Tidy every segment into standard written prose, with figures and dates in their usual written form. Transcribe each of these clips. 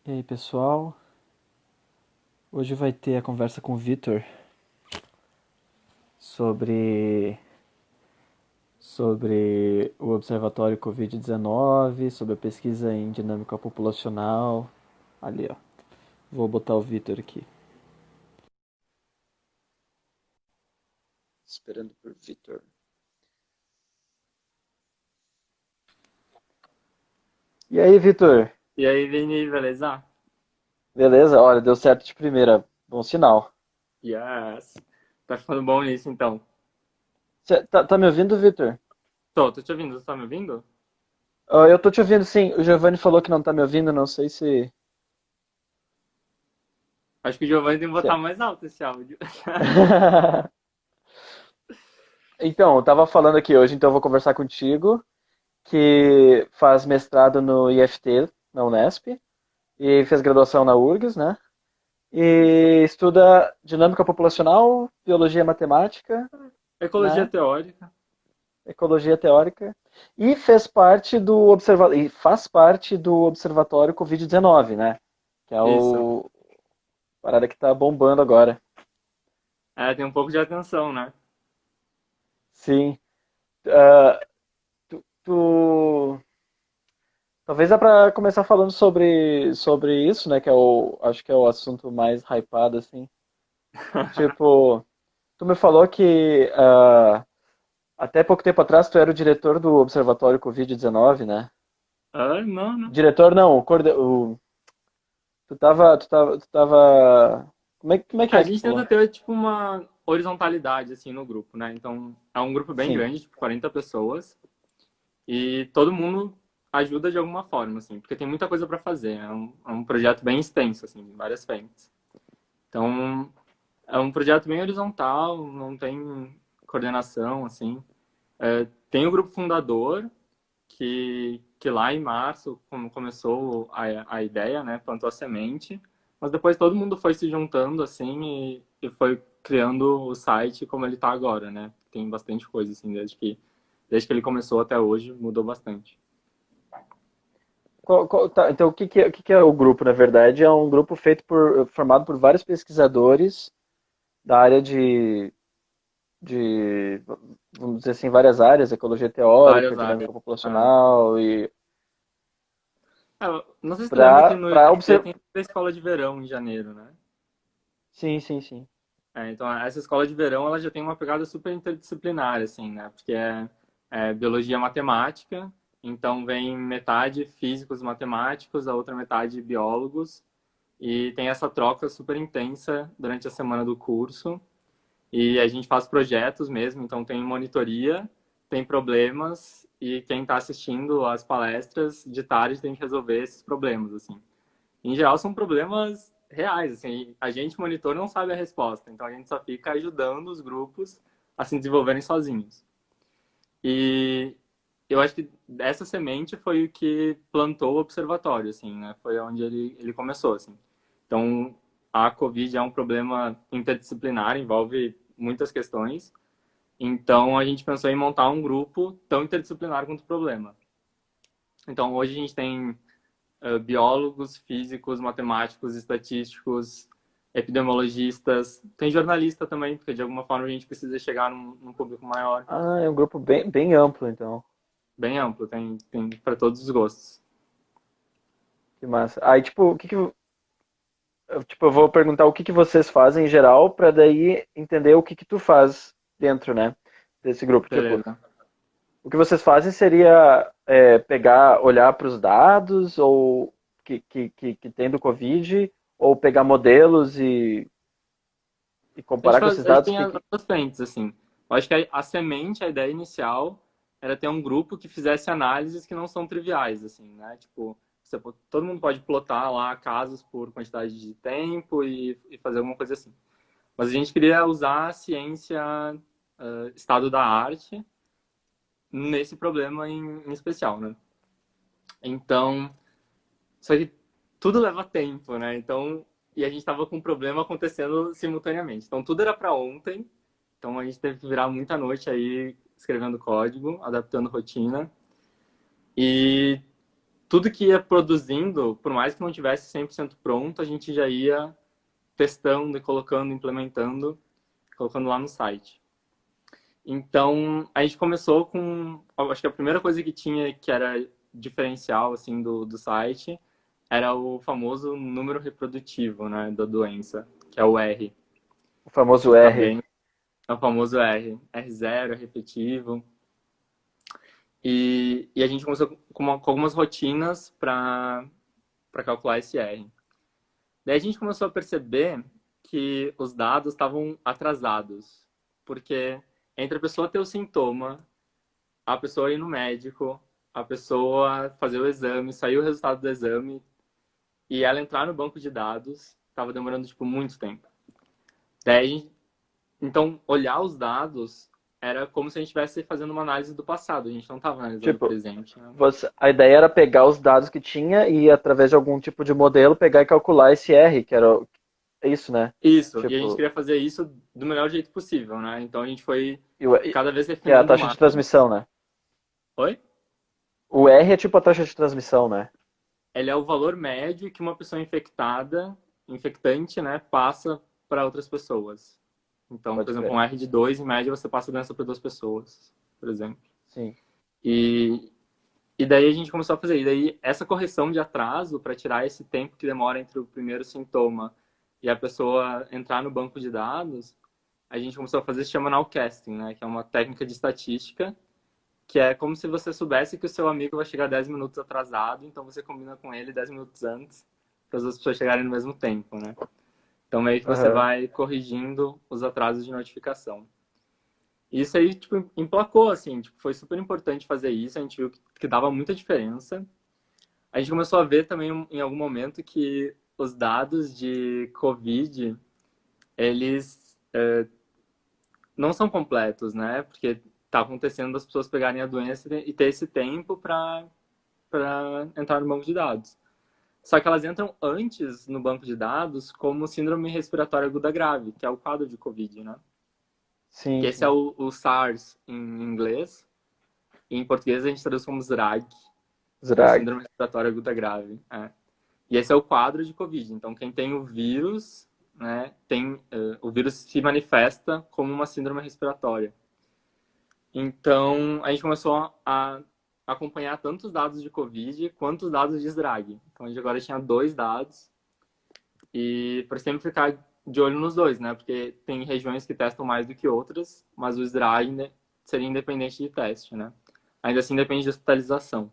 E aí, pessoal? Hoje vai ter a conversa com o Vitor sobre o Observatório Covid-19, sobre a pesquisa em dinâmica populacional. Ali, ó. Vou botar o Vitor aqui. Esperando por Vitor. E aí, Vitor? E aí, Vini, beleza? Beleza? Olha, deu certo de primeira. Bom sinal. Yes. Tá ficando bom nisso, então. Cê tá me ouvindo, Vitor? Tô te ouvindo, você tá me ouvindo? Eu tô te ouvindo, sim. O Giovanni falou que não tá me ouvindo, não sei se... Acho que o Giovanni tem que botar se- mais alto esse áudio. Então, eu tava falando aqui hoje, então eu vou conversar contigo, que faz mestrado no IFT, na Unesp, e fez graduação na URGS, né? Isso. E estuda dinâmica populacional, biologia matemática, Ecologia né? teórica. Ecologia teórica, e faz parte do Observatório Covid-19, né? Que é Isso. o parada que tá bombando agora. É, tem um pouco de atenção, né? Sim. Tu talvez dá para começar falando sobre isso, né? Que é acho que é o assunto mais hypado, assim. Tipo, tu me falou que até pouco tempo atrás tu era o diretor do Observatório Covid-19, né? Ah, não, não. Diretor não, tu tava, como é que A é que tu gente tenta falou? ter, tipo, uma horizontalidade, assim, no grupo, né? Então, é um grupo bem Sim. grande, tipo, 40 pessoas. E todo mundo ajuda de alguma forma, assim, porque tem muita coisa pra fazer. É um projeto bem extenso, assim, várias frentes. Então, é um projeto bem horizontal, não tem coordenação, assim. Tem o grupo fundador, que lá em março começou a ideia, né? Plantou a semente. Mas depois todo mundo foi se juntando, assim, e foi criando o site como ele está agora, né? Tem bastante coisa, assim, desde que ele começou até hoje, mudou bastante. Tá, então o que que é o grupo, na verdade? É um grupo formado por vários pesquisadores da área de, vamos dizer assim, várias áreas, ecologia teórica, Várias áreas. dinâmica Ah, populacional e não sei se você lembra que no para IFT observar. tem a escola de verão em janeiro, né? Sim, sim, sim. Então, essa escola de verão ela já tem uma pegada super interdisciplinar, assim, né? Porque é biologia matemática, então vem metade físicos matemáticos, a outra metade biólogos, e tem essa troca super intensa durante a semana do curso. E a gente faz projetos mesmo, então tem monitoria, tem problemas, e quem está assistindo às palestras de tarde tem que resolver esses problemas, assim. Em geral, são problemas reais, assim, a gente, monitor, não sabe a resposta, então a gente só fica ajudando os grupos a se desenvolverem sozinhos. E eu acho que essa semente foi o que plantou o observatório, assim, né? Foi onde ele começou, assim. Então, a Covid é um problema interdisciplinar, envolve muitas questões. Então, a gente pensou em montar um grupo tão interdisciplinar quanto o problema. Então, hoje a gente tem biólogos, físicos, matemáticos, estatísticos, epidemiologistas. Tem jornalista também, porque de alguma forma a gente precisa chegar num público maior, Ah, é um grupo bem amplo, então. bem amplo, tem para todos os gostos. Que massa. Aí, tipo, eu vou perguntar o que que vocês fazem em geral, para daí entender o que que tu faz dentro, né, desse grupo. Tipo, Beleza. o que vocês fazem seria pegar, olhar para os dados ou que tem do Covid, ou pegar modelos e comparar com esses A gente dados tem as duas frentes, assim. Eu acho que a semente, a ideia inicial, era ter um grupo que fizesse análises que não são triviais, assim, né? Tipo, todo mundo pode plotar lá casos por quantidade de tempo e fazer alguma coisa assim. Mas a gente queria usar a ciência, estado da arte, nesse problema em especial, né? Então, só que tudo leva tempo, né? Então, e a gente estava com um problema acontecendo simultaneamente. Então, tudo era para ontem. Então, a gente teve que virar muita noite aí escrevendo código, adaptando rotina. E tudo que ia produzindo, por mais que não tivesse 100% pronto, a gente já ia testando e colocando, implementando, colocando lá no site. Então, a gente começou com, acho que a primeira coisa que tinha que era diferencial assim do site era o famoso número reprodutivo, né, da doença, que é o R. O famoso Fica R. bem, é o famoso R, R0, repetitivo. E a gente começou com algumas rotinas para calcular esse R. Daí a gente começou a perceber que os dados estavam atrasados, porque entre a pessoa ter o sintoma, a pessoa ir no médico, a pessoa fazer o exame, sair o resultado do exame e ela entrar no banco de dados, estava demorando tipo muito tempo. Daí, então, olhar os dados era como se a gente estivesse fazendo uma análise do passado, a gente não estava analisando o Tipo, presente, né? a ideia era pegar os dados que tinha e, através de algum tipo de modelo, pegar e calcular esse R, que era isso, né? Isso, e a gente Tipo, queria fazer isso do melhor jeito possível, né? Então a gente foi cada vez que é a refinando taxa de mais. transmissão, né? Oi? O R é tipo a taxa de transmissão, né? Ele é o valor médio que uma pessoa infectada, infectante, né, passa para outras pessoas. Então, por Pode exemplo, crer. um R de 2, em média, você passa a doença para 2 pessoas, por exemplo. Sim. E, e daí a gente começou a fazer. E daí essa correção de atraso para tirar esse tempo que demora entre o primeiro sintoma e a pessoa entrar no banco de dados, a gente começou a fazer se chama nowcasting, né, que é uma técnica de estatística que é como se você soubesse que o seu amigo vai chegar 10 minutos atrasado, então você combina com ele 10 minutos antes para as outras pessoas chegarem no mesmo tempo, né? Então meio que você Aham. vai corrigindo os atrasos de notificação. E isso aí, tipo, emplacou, assim, tipo, foi super importante fazer isso, a gente viu que dava muita diferença. A gente começou a ver também em algum momento que os dados de Covid, eles não são completos, né? Porque tá acontecendo das pessoas pegarem a doença e ter esse tempo para entrar no banco de dados. Só que elas entram antes no banco de dados como síndrome respiratória aguda grave, que é o quadro de Covid, né? Que Sim, esse é sim. o SARS em inglês. E em português a gente traduz como SRAG, que é Zrag. síndrome respiratória aguda grave. É. E esse é o quadro de Covid. Então, quem tem o vírus, né, o vírus se manifesta como uma síndrome respiratória. Então, a gente começou a acompanhar tanto os dados de Covid quanto os dados de SRAG. Então, a gente agora tinha 2 dados e para sempre ficar de olho nos dois, né? Porque tem regiões que testam mais do que outras, mas o SRAG seria independente de teste, né? Ainda assim, depende de hospitalização.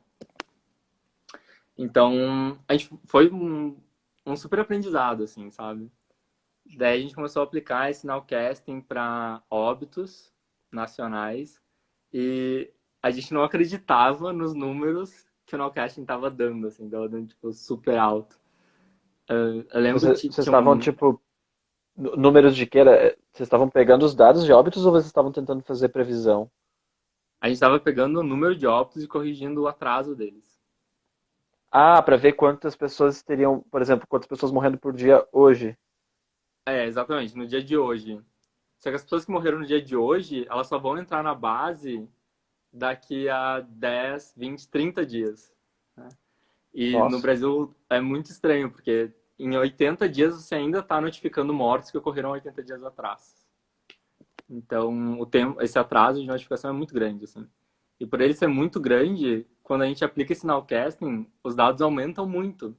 Então, a gente foi um super aprendizado, assim, sabe? Daí a gente começou a aplicar esse nowcasting para óbitos nacionais e a gente não acreditava nos números que o nowcasting estava dando, assim, estava dando, tipo, super alto. Eu lembro que Vocês tinha estavam, tipo, números de que era? Vocês estavam pegando os dados de óbitos ou vocês estavam tentando fazer previsão? a gente estava pegando o número de óbitos e corrigindo o atraso deles. Ah, para ver quantas pessoas teriam, por exemplo, quantas pessoas morrendo por dia hoje. É, exatamente, no dia de hoje. Só que as pessoas que morreram no dia de hoje, elas só vão entrar na base daqui a 10, 20, 30 dias. Né? E no Nossa. Brasil é muito estranho, porque em 80 dias você ainda está notificando mortes que ocorreram 80 dias atrás. Então, esse atraso de notificação é muito grande. Assim. E por ele ser muito grande, quando a gente aplica esse nowcasting, os dados aumentam muito,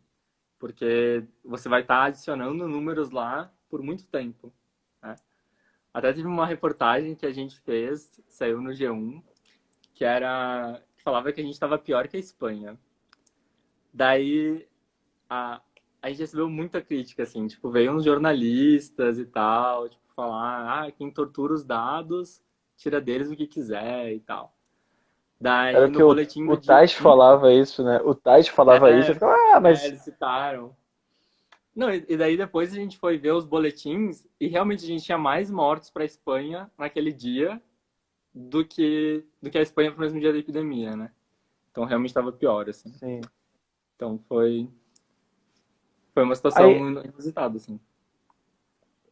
porque você vai estar adicionando números lá por muito tempo. Né? Até teve uma reportagem que a gente fez, saiu no G1, que falava que a gente estava pior que a Espanha. Daí a, a gente recebeu muita crítica, assim, tipo, veio uns jornalistas e tal, tipo, falar, quem tortura os dados, tira deles o que quiser e tal. Era Daí o no que boletim o do dia. Tais falava isso, né? O Tais falava isso, eu É, ficava, mas eles citaram. Não, e daí depois a gente foi ver os boletins e realmente a gente tinha mais mortos para a Espanha naquele dia do que a Espanha pro mesmo dia da epidemia, né? Então realmente estava pior, assim. sim. Então foi uma Aí, situação inusitada, assim.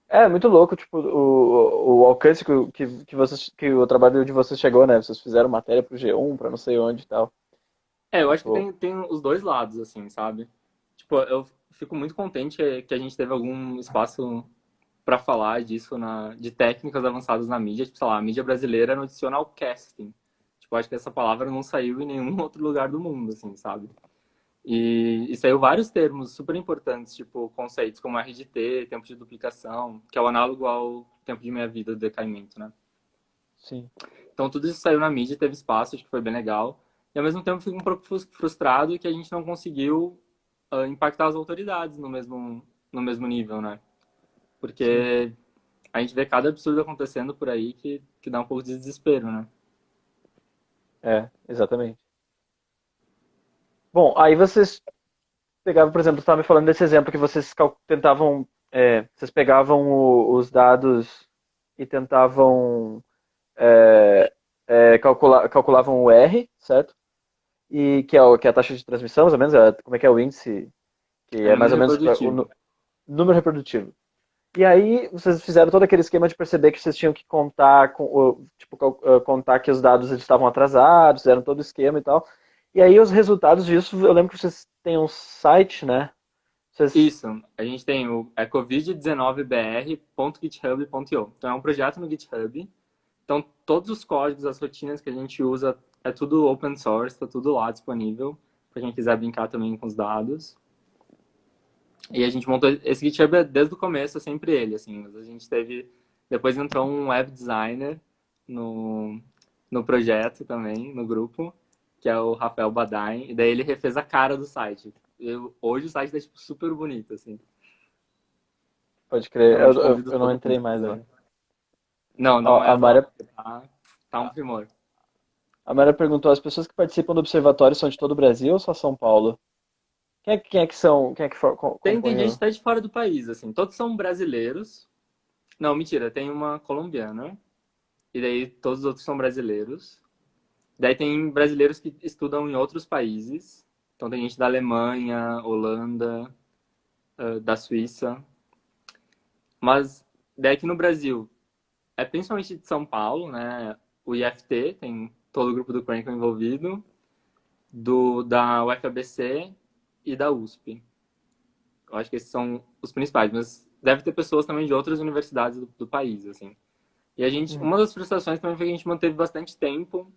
é muito louco, tipo, o alcance que o trabalho de vocês chegou, né? Vocês fizeram matéria pro G1, pra não sei onde e tal. Eu acho que Tipo, tem os dois lados, assim, sabe? Tipo, eu fico muito contente que a gente teve algum espaço para falar disso, de técnicas avançadas na mídia. Tipo, sei lá, a mídia brasileira noticiona o casting. Tipo, acho que essa palavra não saiu em nenhum outro lugar do mundo, assim, sabe? E saiu vários termos super importantes, tipo conceitos como RDT, tempo de duplicação, que é o análogo ao tempo de meia-vida do decaimento, né? sim. Então tudo isso saiu na mídia, teve espaço, acho que foi bem legal. E ao mesmo tempo fico um pouco frustrado que a gente não conseguiu impactar as autoridades no mesmo nível, né? Sim. Porque a gente vê cada absurdo acontecendo por aí que dá um pouco de desespero, né? É, exatamente. Bom, aí vocês pegavam, por exemplo, você estava me falando desse exemplo que vocês tentavam, vocês pegavam os dados e tentavam calculavam o R, certo? E que é a taxa de transmissão, mais ou menos, como é que é o índice, que É é mais número ou menos o reprodutivo. número reprodutivo. E aí vocês fizeram todo aquele esquema de perceber que vocês tinham que contar tipo, contar que os dados eles estavam atrasados, fizeram todo o esquema e tal. E aí os resultados disso, eu lembro que vocês têm um site, né? Vocês, Isso, a gente tem o covid19br.github.io. Então é um projeto no GitHub. Então todos os códigos, as rotinas que a gente usa, é tudo open source, está tudo lá disponível para quem quiser brincar também com os dados. E a gente montou esse GitHub desde o começo, é sempre ele, assim. Mas a gente teve, depois entrou um web designer no, no projeto também, no grupo, que é o Rafael Badain, e daí ele refez a cara do site. Hoje o site tá tipo, super bonito, assim. pode crer, eu, Realmente eu, convido eu não todo mundo entrei para mais usar. aí. Não, Ó, não é atual, tá um primor. A Mara perguntou, as pessoas que participam do observatório são de todo o Brasil ou só São Paulo? Quem é que são, quem é que Tem compõe gente o... até de fora do país, assim. Todos são brasileiros. Não, mentira, tem uma colombiana. E daí todos os outros são brasileiros. Daí tem brasileiros que estudam em outros países. Então tem gente da Alemanha, Holanda, da Suíça. Mas daí aqui no Brasil, é principalmente de São Paulo, né? O IFT, tem todo o grupo do Crank envolvido, da UFABC e da USP. Eu acho que esses são os principais, mas deve ter pessoas também de outras universidades do país, assim. E a gente, Hum, uma das frustrações também foi que a gente manteve bastante tempo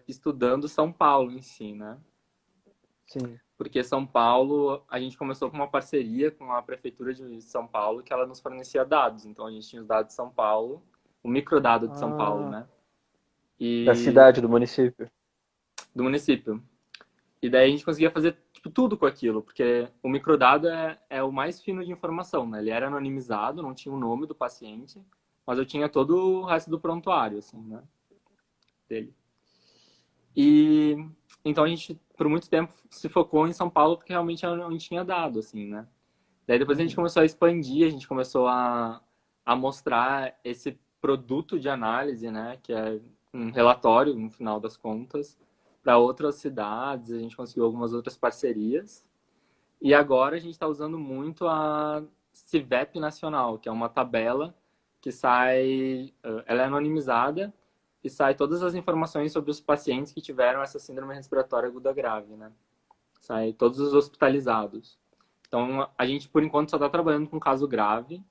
estudando São Paulo em si, né? sim. Porque São Paulo, a gente começou com uma parceria com a Prefeitura de São Paulo, que ela nos fornecia dados. Então a gente tinha os dados de São Paulo, o microdado de São Paulo, Ah, né? da E cidade, do município. do município. E daí a gente conseguia fazer tipo, tudo com aquilo, porque o microdado é o mais fino de informação, né? Ele era anonimizado, não tinha o nome do paciente, mas eu tinha todo o resto do prontuário, assim, né? Dele. E então a gente, por muito tempo, se focou em São Paulo, porque realmente era onde tinha dado, assim, né? Daí depois a gente Uhum. começou a expandir, a gente começou a mostrar esse produto de análise, né? Que é um relatório, no final das contas, para outras cidades, a gente conseguiu algumas outras parcerias. E agora a gente está usando muito a CIVEP Nacional, que é uma tabela que sai, ela é anonimizada e sai todas as informações sobre os pacientes que tiveram essa síndrome respiratória aguda grave, né? Sai todos os hospitalizados. Então a gente por enquanto só está trabalhando com caso grave.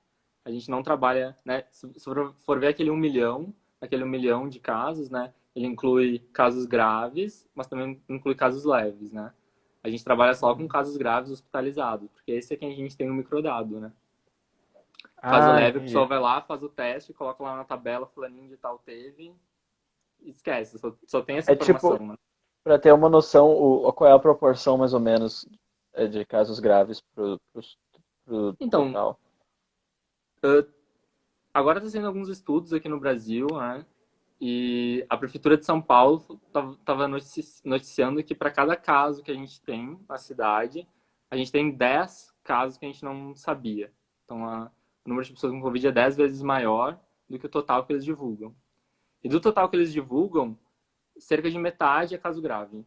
A gente não trabalha, né? Se for ver aquele 1 milhão de casos, né? Ele inclui casos graves, mas também inclui casos leves, né? A gente trabalha só com Uhum. casos graves hospitalizados, porque esse é quem a gente tem no microdado, né? Caso Ah, leve, a pessoa entendi. vai lá, faz o teste, coloca lá na tabela, fulaninho de tal teve, e esquece, só tem essa É tipo, informação, né? para ter uma noção, qual é a proporção mais ou menos de casos graves pro Então, total? agora está sendo alguns estudos aqui no Brasil, né? E a Prefeitura de São Paulo estava noticiando que para cada caso que a gente tem na cidade, a gente tem 10 casos que a gente não sabia. Então, o número de pessoas com Covid é 10 vezes maior do que o total que eles divulgam. E do total que eles divulgam, cerca de metade é caso grave.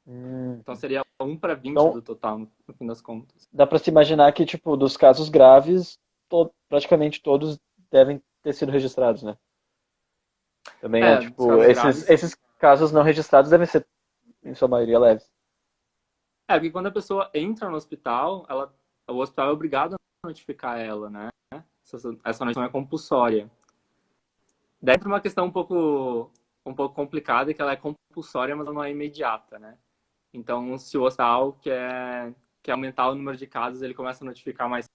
Hum. Então, seria 1 para 20 Então, do total, no fim das contas. dá para se imaginar que, tipo, dos casos graves, praticamente todos devem ter sido registrados, né? Também é, É, dos tipo, casos esses, graves, esses casos não registrados devem ser em sua maioria leves. Porque quando a pessoa entra no hospital, o hospital é obrigado a notificar ela, né? Essa notificação é compulsória. Daí entra uma questão um pouco complicada, que ela é compulsória, mas ela não é imediata, né? Então, se o hospital quer aumentar o número de casos, ele começa a notificar mais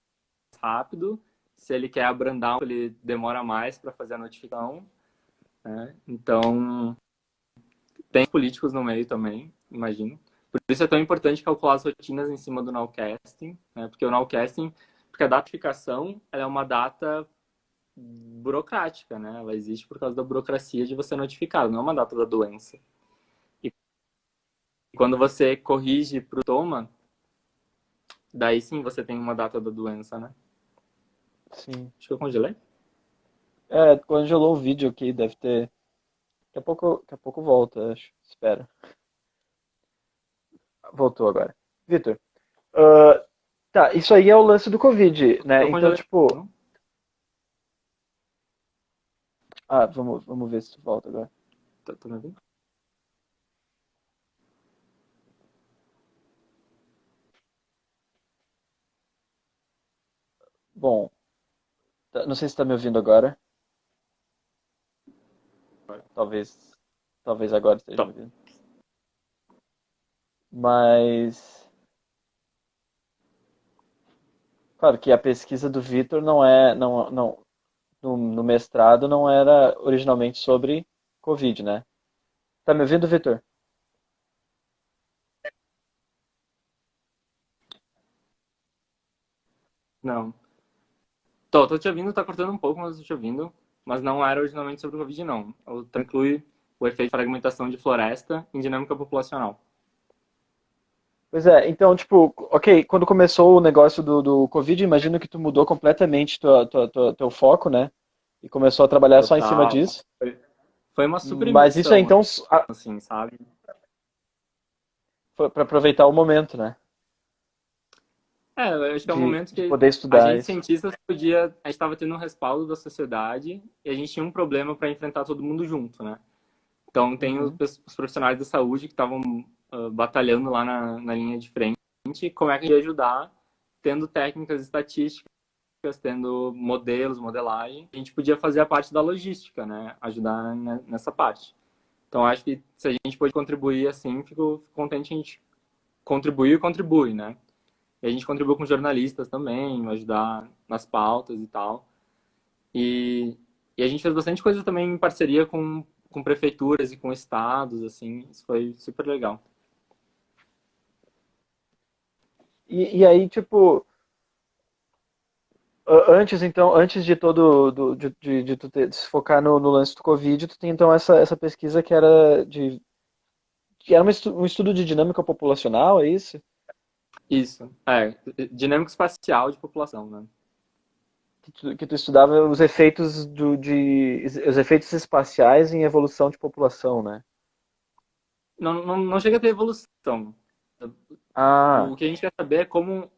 rápido. Se ele quer abrandar, ele demora mais para fazer a notificação, né? Então, tem políticos no meio também, imagino. Por isso é tão importante calcular as rotinas em cima do nowcasting, né? Porque o nowcasting, porque a datificação, ela é uma data burocrática, né? Ela existe por causa da burocracia de você notificar, não é uma data da doença. E quando você corrige para o toma, daí sim você tem uma data da doença, né? Sim. Acho que eu congelei. Congelou o vídeo aqui, deve ter. Daqui a pouco volta, acho. Espera. Voltou agora. Vitor, ah, tá, isso aí é o lance do Covid, né? Eu Então, congelei, tipo. não? Vamos ver se tu volta agora. Tá me ouvindo? Bom, não sei se tá me ouvindo agora. Talvez, talvez agora esteja me Tá. ouvindo. Mas, claro que a pesquisa do Vitor não, no mestrado não era originalmente sobre Covid, né? Tá me ouvindo, Vitor? Não. Tô te ouvindo, tá cortando um pouco, mas tô te ouvindo. Mas não era originalmente sobre o Covid, não. Inclui o efeito de fragmentação de floresta em dinâmica populacional. Pois é, então, tipo, ok, quando começou o negócio do Covid, imagino que tu mudou completamente teu foco, né? E começou a trabalhar só em cima Total. disso. Foi uma super Mas isso é imersão, então assim, sabe? foi para aproveitar o momento, né? Eu acho que é um momento De que poder a estudar gente, isso. cientistas, podia. A gente estava tendo um respaldo da sociedade e a gente tinha um problema para enfrentar todo mundo junto, né? Então, tem Uhum. os profissionais da saúde que estavam batalhando lá na linha de frente. Como é que a gente ia ajudar, tendo técnicas estatísticas, tendo modelos, modelagem. A gente podia fazer a parte da logística, né? Ajudar nessa parte. Então, acho que se a gente pode contribuir assim, fico contente a gente contribuir e contribui, né? E a gente contribuiu com jornalistas também, ajudar nas pautas e tal. E, e a gente fez bastante coisa também em parceria com prefeituras e com estados, assim. Isso foi super legal. E aí, tipo, antes, então, antes de todo, de tu de se focar no lance do Covid, tu tem então essa pesquisa que era um estudo de dinâmica populacional, é isso? Isso. Dinâmica espacial de população, né? Que tu estudava os efeitos os efeitos espaciais em evolução de população, né? Não chega a ter evolução. Ah, O que a gente quer saber é como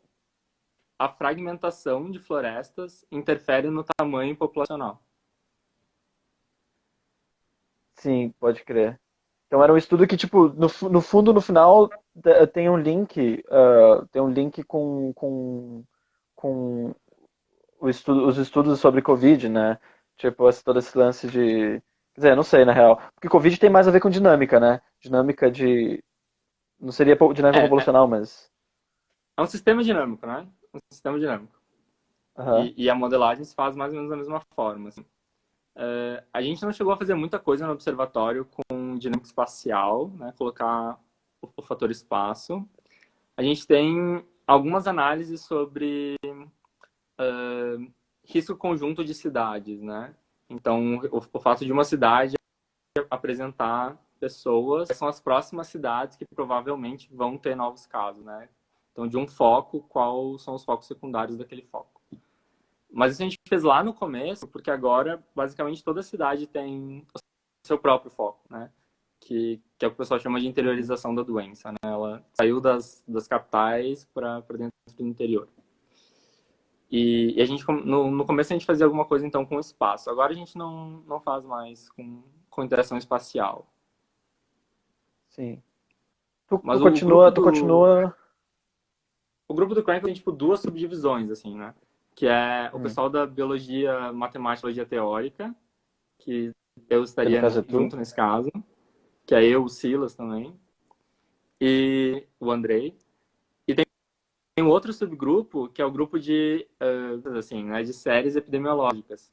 a fragmentação de florestas interfere no tamanho populacional. sim, pode crer. Então era um estudo que, tipo, no fundo, no final, tem um link com os estudos sobre Covid, né? Tipo, todo esse lance de. Quer dizer, não sei, na real. Porque Covid tem mais a ver com dinâmica, né? Dinâmica de. Não seria dinâmica É, é, populacional, mas. é um sistema dinâmico, né? Um sistema dinâmico. Aham. E a modelagem se faz mais ou menos da mesma forma. Assim. A gente não chegou a fazer muita coisa no observatório com dinâmica espacial, né? Colocar o fator espaço. A gente tem algumas análises sobre risco conjunto de cidades, né? Então, o fato de uma cidade apresentar pessoas, são as próximas cidades que provavelmente vão ter novos casos, né? Então, de um foco, quais são os focos secundários daquele foco. Mas isso a gente fez lá no começo, porque agora, basicamente, toda cidade tem o seu próprio foco, né? Que é o que o pessoal chama de Uhum. interiorização da doença, né? Ela saiu das capitais para dentro do interior. E a gente, no começo, a gente fazia alguma coisa, então, com o espaço. Agora a gente não faz mais com interação espacial. Sim. Tu Mas o grupo continua, tu do, continua. o grupo do Crank tem, tipo, duas subdivisões, assim, né? Que é o Hum, pessoal da biologia matemática e biologia teórica, que eu que no estaria caso é tu. junto nesse caso, que é eu, o Silas também, e o Andrei. E tem um outro subgrupo, que é o grupo de, assim, né, de séries epidemiológicas.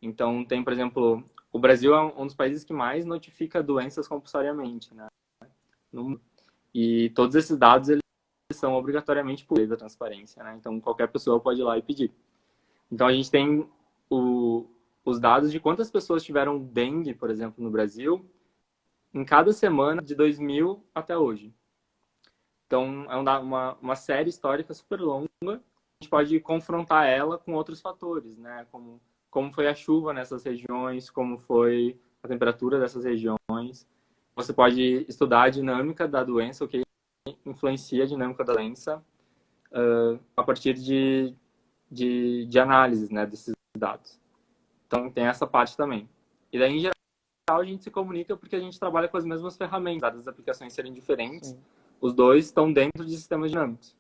Então, tem, por exemplo, o Brasil é um dos países que mais notifica doenças compulsoriamente, né? E todos esses dados, eles são obrigatoriamente por lei da transparência, né? Então, qualquer pessoa pode ir lá e pedir. Então, a gente tem os dados de quantas pessoas tiveram dengue, por exemplo, no Brasil, em cada semana de 2000 até hoje. Então, é uma série histórica super longa. A gente pode confrontar ela com outros fatores, né? Como foi a chuva nessas regiões, como foi a temperatura dessas regiões. Você pode estudar a dinâmica da doença, o que influencia a dinâmica da doença, a partir de análises, né, desses dados. Então, tem essa parte também. E daí, em geral, a gente se comunica porque a gente trabalha com as mesmas ferramentas, dadas as aplicações serem diferentes. Sim. Os dois estão dentro de sistemas dinâmicos.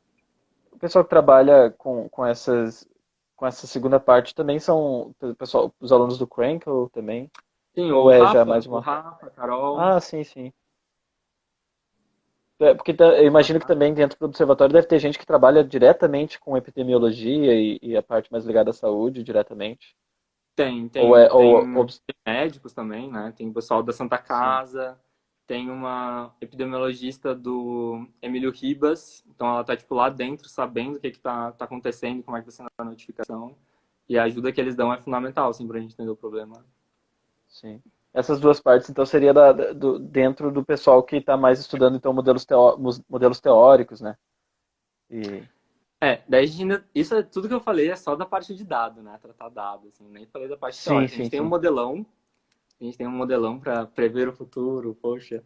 O pessoal que trabalha com essa segunda parte também são o pessoal, os alunos do Crankle também? Sim, Ou é já mais O uma. Rafa, a Carol. Ah, sim, sim. É, porque eu imagino que também dentro do observatório deve ter gente que trabalha diretamente com epidemiologia e a parte mais ligada à saúde diretamente. Tem, Ou tem, é, ou, tem médicos também, né? Tem o pessoal da Santa sim. Casa, tem uma epidemiologista do Emílio Ribas, então ela tá, tipo, lá dentro, sabendo o que que tá acontecendo, como é que tá sendo a notificação, e a ajuda que eles dão é fundamental, assim, pra gente entender o problema. Sim. Essas duas partes, então, seria dentro do pessoal que está mais estudando, então, modelos teóricos, né? E, Daí a gente ainda, isso é tudo que eu falei é só da parte de dado, né? Tratar dados, assim, nem falei da parte sim, teórica. sim, sim. A gente tem um modelão para prever o futuro, poxa,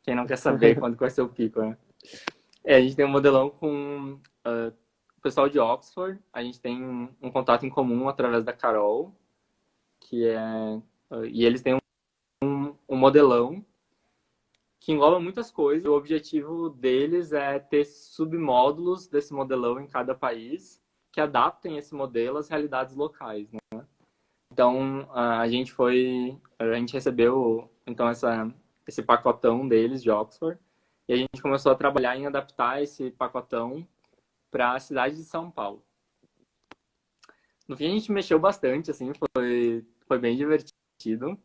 quem não quer saber quando que vai ser o pico, né? A gente tem um modelão com o pessoal de Oxford, a gente tem um contato em comum através da Carol, que é. E eles têm um modelão que engloba muitas coisas. O objetivo deles é ter submódulos desse modelão em cada país que adaptem esse modelo às realidades locais, né? Então, a gente recebeu então esse pacotão deles de Oxford e a gente começou a trabalhar em adaptar esse pacotão para a cidade de São Paulo. No fim, a gente mexeu bastante, assim, foi bem divertido.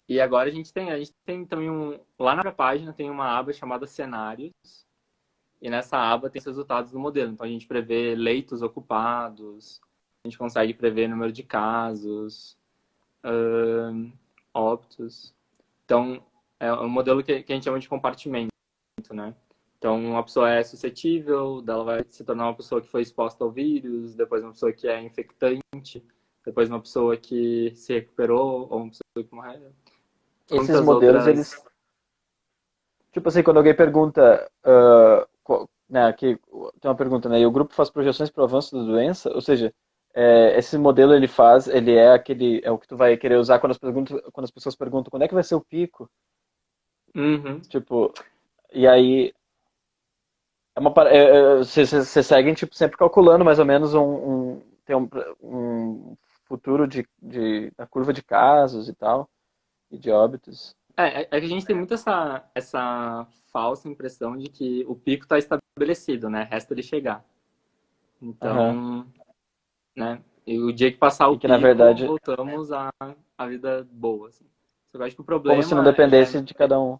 E agora a gente tem também lá na página tem uma aba chamada Cenários, e nessa aba tem os resultados do modelo. Então a gente prevê leitos ocupados, a gente consegue prever número de casos, óbitos. Então é um modelo que a gente chama de compartimento, né? Então uma pessoa é suscetível, ela vai se tornar uma pessoa que foi exposta ao vírus, depois uma pessoa que é infectante, depois uma pessoa que se recuperou, ou uma pessoa que morreu. Esses Muitas modelos, outras. eles, tipo assim, quando alguém pergunta, né, aqui tem uma pergunta, né, e o grupo faz projeções para o avanço da doença, ou seja, esse modelo ele é aquele, é o que tu vai querer usar quando as pessoas perguntam quando é que vai ser o pico, Uhum. tipo, e aí vocês seguem tipo sempre calculando mais ou menos tem um futuro da curva de casos e tal e de óbitos. É que a gente tem muito essa falsa impressão de que o pico está estabelecido, né? Resta ele chegar. Aham. Então, né? E o dia que passar E o que na pico, verdade, voltamos à vida boa. Assim. Só que eu acho que o como se não problema dependesse de cada um.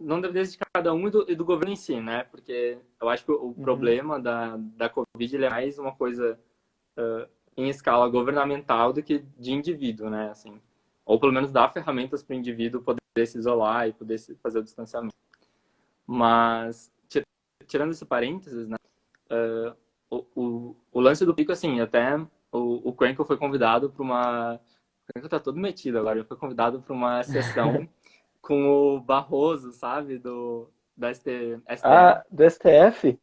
não depende de cada um e do governo em si, né? Porque eu acho que o Uhum. problema da Covid ele é mais uma coisa em escala governamental do que de indivíduo, né? Assim, ou pelo menos dar ferramentas para o indivíduo poder se isolar e poder fazer o distanciamento. Mas, tirando esse parênteses, né? O lance do pico, assim, até o Crankle foi convidado para uma. O Crankle tá todo metido agora, ele foi convidado para uma sessão com o Barroso, sabe? Da STF. Ah, do STF?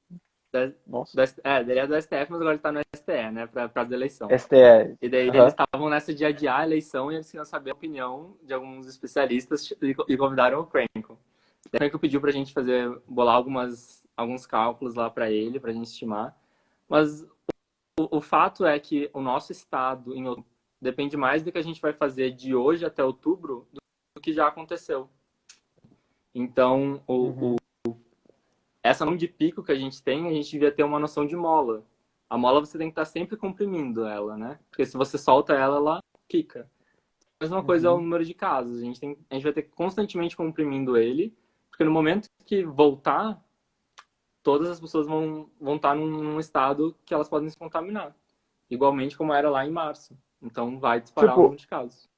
Nossa. Ele é do STF, mas agora ele tá no STE, né, pra eleição. STE. E daí eles Aham. estavam nessa de adiar a eleição e eles queriam saber a opinião de alguns especialistas e convidaram o Crankle. O Crankle pediu pra gente bolar alguns cálculos lá pra ele, pra gente estimar. Mas o fato é que o nosso estado em outubro depende mais do que a gente vai fazer de hoje até outubro do que já aconteceu. Então, Uhum. essa noção de pico que a gente tem, a gente devia ter uma noção de mola. A mola você tem que estar sempre comprimindo ela, né? Porque se você solta ela, ela pica. A mesma coisa é o Uhum. número de casos. A gente vai ter que constantemente comprimindo ele, porque no momento que voltar, todas as pessoas vão estar num estado que elas podem se contaminar. Igualmente como era lá em março. Então vai disparar o Tipo, número de casos.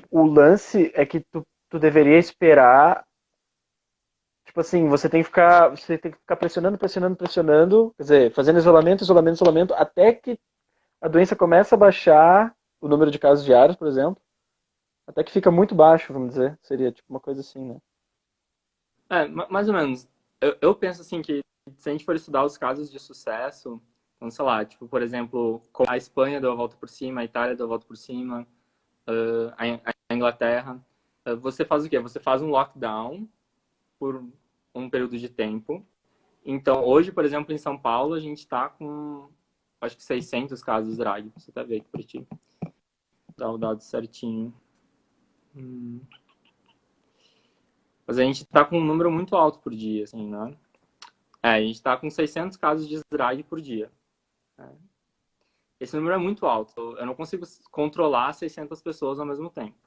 o lance é que tu deveria esperar. Tipo assim, você tem que ficar pressionando, pressionando, pressionando, quer dizer, fazendo isolamento, isolamento, isolamento, até que a doença começa a baixar o número de casos diários, por exemplo, até que fica muito baixo, vamos dizer. Seria tipo uma coisa assim, né? Mais ou menos. Eu penso assim que se a gente for estudar os casos de sucesso, então, sei lá, tipo, por exemplo, a Espanha deu a volta por cima, a Itália deu a volta por cima, a Inglaterra, você faz o quê? Você faz um lockdown por um período de tempo. Então, hoje, por exemplo, em São Paulo, a gente está com, acho que 600 casos DRAG. Você tá vendo aqui para ti. Dá o dado certinho. Mas a gente está com um número muito alto por dia, assim, né? A gente está com 600 casos de drag por dia. Esse número é muito alto. Eu não consigo controlar 600 pessoas ao mesmo tempo.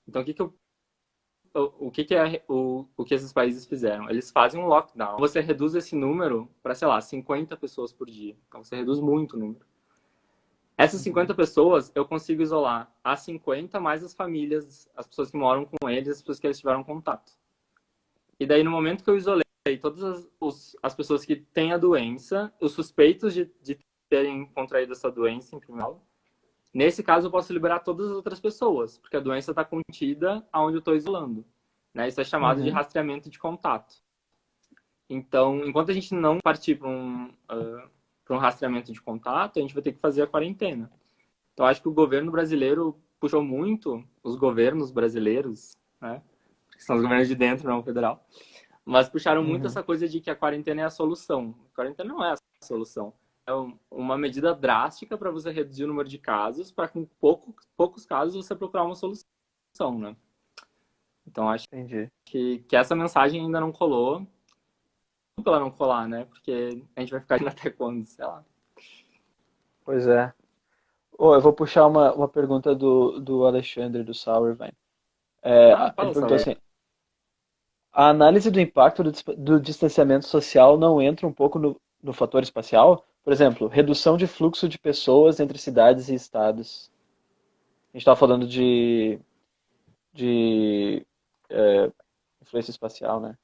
Então, o que esses países fizeram? Eles fazem um lockdown. Você reduz esse número para, sei lá, 50 pessoas por dia. Então, você reduz muito o número. Essas 50 Uhum. pessoas, eu consigo isolar as 50 mais as famílias, as pessoas que moram com eles, as pessoas que eles tiveram contato. E daí, no momento que eu isolei todas as pessoas que têm a doença, os suspeitos de terem contraído essa doença em criminal, nesse caso eu posso liberar todas as outras pessoas, porque a doença está contida aonde eu estou isolando. Né? Isso é chamado de Uhum. rastreamento de contato. Então, enquanto a gente não partir para um rastreamento de contato, a gente vai ter que fazer a quarentena. Então, acho que o governo brasileiro puxou muito, os governos brasileiros, né? Que são os governos de dentro, não federal, mas puxaram muito Uhum. essa coisa de que a quarentena é a solução. A quarentena não é a solução. É uma medida drástica para você reduzir o número de casos, para com poucos casos você procurar uma solução, né? Então acho Entendi. que essa mensagem ainda não colou. Não pela não colar, né? Porque a gente vai ficar indo até quando, sei lá. Pois é. Oh, eu vou puxar uma pergunta do Alexandre do Sauerwein. Ah, Ele fala, perguntou Saber. assim: a análise do impacto do distanciamento social não entra um pouco no fator espacial? Por exemplo, redução de fluxo de pessoas entre cidades e estados. A gente estava falando de influência espacial, né?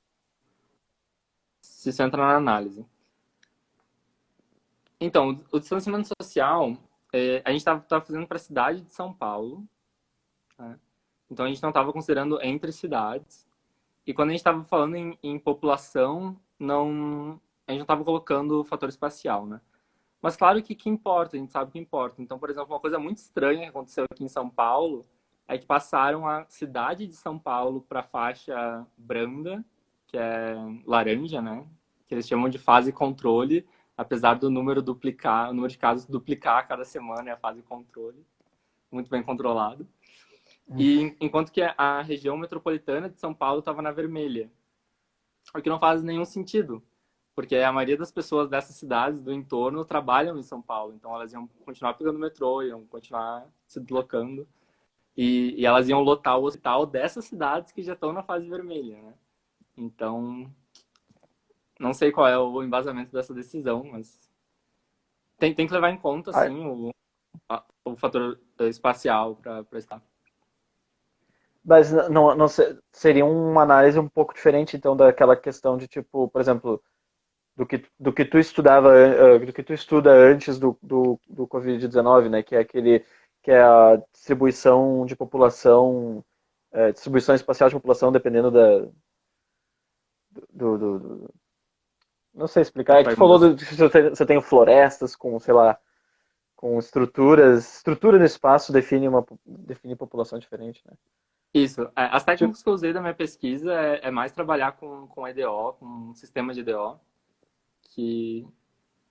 Se isso entra na análise. Então, o distanciamento social, a gente estava fazendo para a cidade de São Paulo, né? Então a gente não estava considerando entre cidades. E quando a gente estava falando em população, a gente não estava colocando o fator espacial, né? Mas claro que importa, a gente sabe que importa. Então, por exemplo, uma coisa muito estranha que aconteceu aqui em São Paulo é que passaram a cidade de São Paulo para a faixa branda, que é laranja, né? Que eles chamam de fase controle, apesar do o número de casos duplicar a cada semana é a fase controle, muito bem controlado. E enquanto que a região metropolitana de São Paulo estava na vermelha, o que não faz nenhum sentido, porque a maioria das pessoas dessas cidades do entorno trabalham em São Paulo, então elas iam continuar pegando metrô, iam continuar se deslocando e elas iam lotar o hospital dessas cidades que já estão na fase vermelha, né? Então, não sei qual é o embasamento dessa decisão, mas tem que levar em conta, Ah, sim, o fator espacial para estar. mas seria uma análise um pouco diferente, então, daquela questão de tipo, por exemplo, do que tu do que tu estuda antes do Covid-19, né? Que é a distribuição de população, distribuição espacial de população dependendo do Não sei explicar. É que tu Consegue falou mudar. que você tem florestas com, sei lá, com estruturas. Estrutura no espaço define população diferente, né? Isso. As Tipo, técnicas que eu usei da minha pesquisa é mais trabalhar com EDO, com um sistema de EDO, que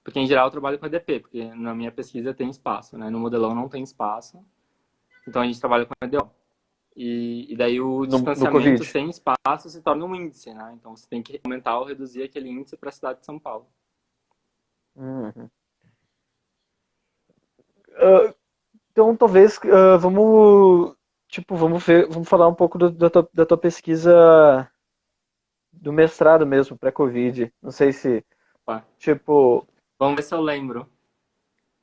porque em geral eu trabalho com EDP, porque na minha pesquisa tem espaço, né? No modelão não tem espaço, então a gente trabalha com EDO. E daí o no distanciamento Covid. sem espaço se torna um índice, né? Então você tem que aumentar ou reduzir aquele índice para a cidade de São Paulo. Uhum. Ah, então, talvez, vamos falar um pouco da tua pesquisa do mestrado mesmo, pré-Covid. Não sei se, Opa. tipo, Vamos ver se eu lembro.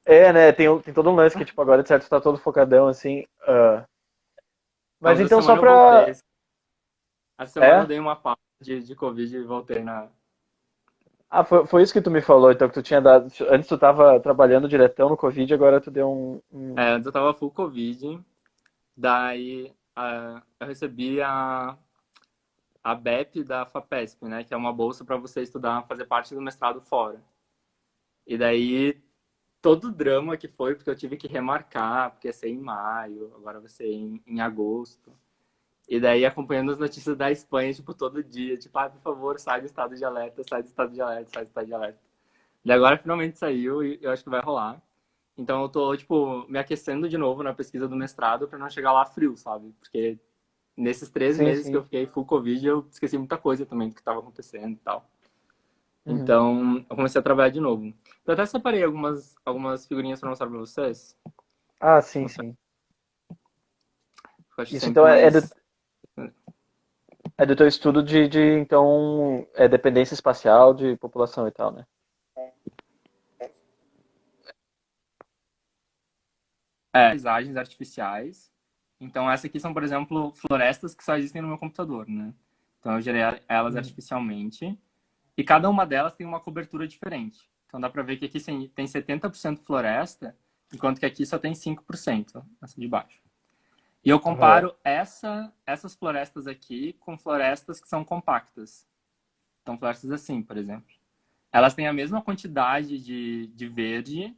né, tem todo um lance que, tipo, agora, de certo, tá todo focadão, assim. Não, Mas mas essa então, só semana eu pra... voltei. Essa semana eu É? dei uma pausa de Covid e voltei na. Ah, foi isso que tu me falou, então, que tu tinha dado... Antes tu tava trabalhando diretão no Covid, agora tu deu Antes eu tava full Covid, daí eu recebi a BEP da FAPESP, né? Que é uma bolsa para você estudar, fazer parte do mestrado fora. E daí todo o drama que foi, porque eu tive que remarcar, porque ia ser em maio, agora vai ser em agosto. E daí acompanhando as notícias da Espanha, tipo, todo dia, tipo, por favor, sai do estado de alerta, sai do estado de alerta, sai do estado de alerta. E agora finalmente saiu e eu acho que vai rolar. Então eu tô, tipo, me aquecendo de novo na pesquisa do mestrado para não chegar lá frio, sabe? Porque nesses 3 Sim, meses que eu sim. fiquei full Covid, eu esqueci muita coisa também do que estava acontecendo e tal. Uhum. Então, eu comecei a trabalhar de novo. Eu até separei algumas figurinhas para mostrar para vocês. Ah, Deixa eu sim, mostrar. sim. Eu acho Isso sempre então mais. é do teu estudo então, dependência espacial de população e tal, né? Paisagens artificiais. Então, essas aqui são, por exemplo, florestas que só existem no meu computador, né? Então, eu gerei elas Uhum. artificialmente. E cada uma delas tem uma cobertura diferente. Então, dá para ver que aqui tem 70% floresta, enquanto que aqui só tem 5%, essa de baixo. E eu Aham. comparo essas florestas aqui com florestas que são compactas. Então, florestas assim, por exemplo. Elas têm a mesma quantidade de verde,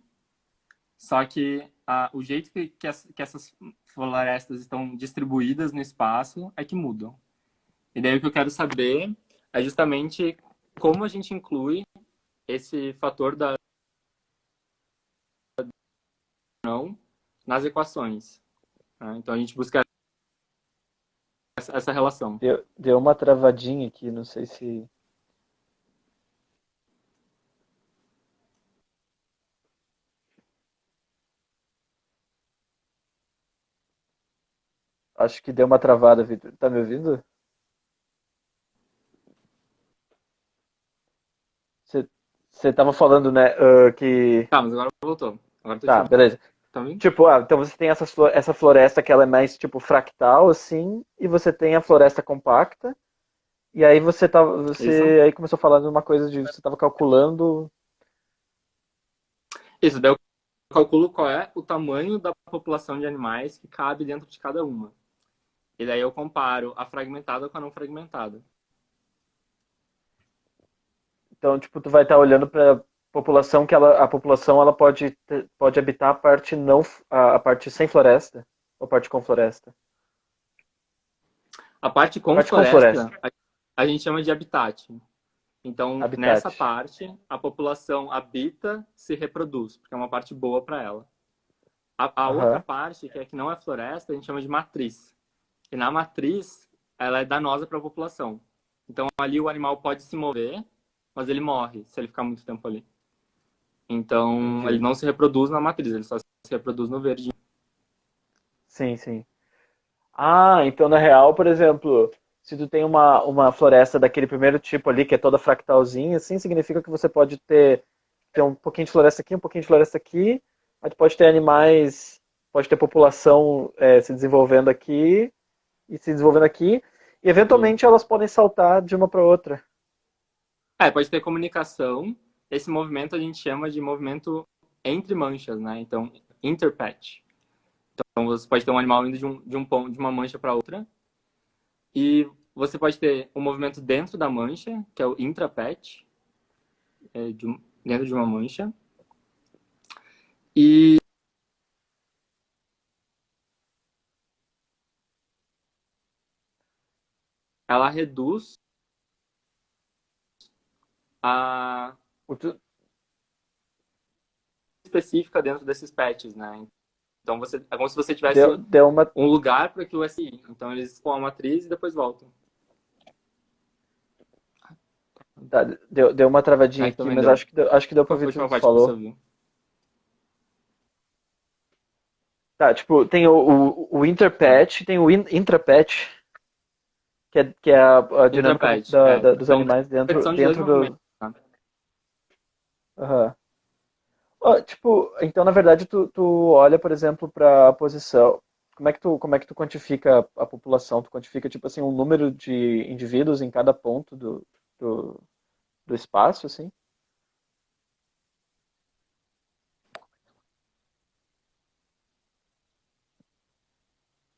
só que o jeito que essas florestas estão distribuídas no espaço é que mudam. E daí o que eu quero saber é justamente como a gente inclui esse fator da não nas equações. Né? Então a gente busca essa relação. Deu uma travadinha aqui, não sei se. Acho que deu uma travada, Vitor. Tá me ouvindo? Você você tava falando, né, que. Tá, mas agora voltou. Agora eu tô te Tá, ouvindo. beleza. Tá ouvindo? Tipo, então você tem essa floresta que ela é mais, tipo, fractal, assim, e você tem a floresta compacta, e aí Isso? você aí começou a falar de uma coisa de você tava calculando. Isso, daí eu calculo qual é o tamanho da população de animais que cabe dentro de cada uma. E daí eu comparo a fragmentada com a não fragmentada. Então, tipo, tu vai estar olhando para população a população ela pode habitar a parte não a parte sem floresta ou a parte com floresta. A parte A com parte com floresta, floresta, a gente chama de habitat. Então, habitat. nessa parte, a população habita, se reproduz, porque é uma parte boa para ela. A outra Aham. parte, que é que não é floresta, a gente chama de matriz. E na matriz, ela é danosa para a população. Então, ali o animal pode se mover, mas ele morre se ele ficar muito tempo ali. Então, ele Entendi. não se reproduz na matriz, ele só se reproduz no verde. Sim, sim. Ah, então na real, por exemplo, se tu tem uma floresta daquele primeiro tipo ali, que é toda fractalzinha, assim, significa que você pode ter um pouquinho de floresta aqui, um pouquinho de floresta aqui, mas tu pode ter animais, pode ter população se desenvolvendo aqui e se desenvolvendo aqui, e eventualmente elas podem saltar de uma para outra. Pode ter comunicação. Esse movimento a gente chama de movimento entre manchas, né? Então, interpatch. Então, você pode ter um animal indo de uma mancha para outra. E você pode ter um movimento dentro da mancha, que é o intrapatch. dentro de uma mancha. E ela reduz a O tu- específica dentro desses patches, né? Então é como se você Deu, tivesse deu uma, um lugar para aquilo SI. Então eles expõem a matriz e depois voltam. tá, deu uma travadinha Aqui aqui, também mas deu. acho que deu pra Qual ouvir foi a tudo última que tu parte que você falou. ouviu? Tá, tipo, tem o Tá. interpatch, tem o intrapatch, que é a dinâmica Intrapatch. É. dos Então, animais repetição de dois dentro movimentos. do. Tá? Aham. Ó, tipo, então na verdade tu olha, por exemplo, para a posição. Como é que tu quantifica a população? Tu quantifica, tipo assim, um número de indivíduos em cada ponto do, do espaço, assim?